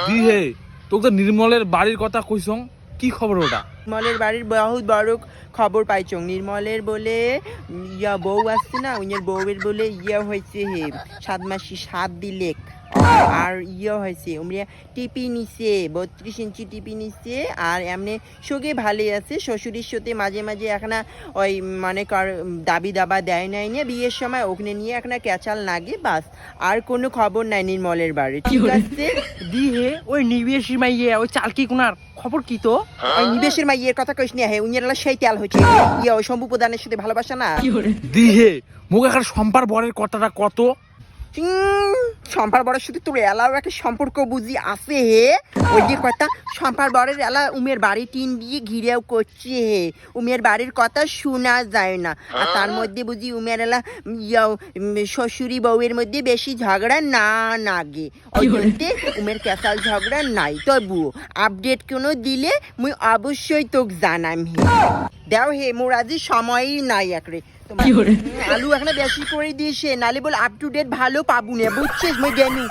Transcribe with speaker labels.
Speaker 1: দি হে তোকে নির্মলের বাড়ির কথা কইছং, কি খবর ওটা?
Speaker 2: নির্মলের বাড়ির বহুত বড় খবর পাইছো। নির্মলের বলে ইয়া বউ আসছে না, উনার বউয়ের বলে ইয়া হয়েছে হে 7 মাসি 7 দিলে। আর ইয়ে হয়েছে উমরা টিপি নিছে 32 ইঞ্চি টিপি নিছে। আর এমনি সঙ্গে ভালোই আছে, শ্বশুরের সাথে মাঝে মাঝে এখানে ওই মানে দাবি দাবা দেয় নাই নিয়ে বিয়ের সময় ওখানে নিয়ে এখানে ক্যাচাল লাগে, বাস। আর কোনো খবর নাই নির্মলের বাড়ি, ঠিক আছে?
Speaker 3: দি হে ওই নিবেশের মাইয়ে ওই চালকি কোনার খবর কি তো?
Speaker 2: ওই নিবেশের মাইয়ের কথা কইস না হে, উইনারা সেই তেল হচ্ছে ইয়ে ওই শম্ভু প্রধানের সাথে ভালোবাসা না।
Speaker 1: দি হে মুখ এখন সম্পার বরের কথাটা কত?
Speaker 2: সম্পার বরের সাথে তোর এলাও একটা সম্পর্ক বুঝি আছে হে। ওই যে কথা সম্পার বরের এলা উমের বাড়ি টিন দিয়ে ঘিরেও করছে হে, উমের বাড়ির কথা শোনা যায় না। আর তার মধ্যে বুঝি উমের এলা শ্বশুরি বউয়ের মধ্যে বেশি ঝগড়া না নাগে, ওই বলতে উমের ক্যাসাল ঝগড়া নাই। তবুও আপডেট কোনো দিলে মুই অবশ্যই তোকে জানাম হে। দেও হে মোর আজি সময়ই নাই একরে। আলু এখানে বেশি করে দিয়েছে, নালে বল আপ টু ডেট ভালো পাবো না, বুঝছিস? মই জানি।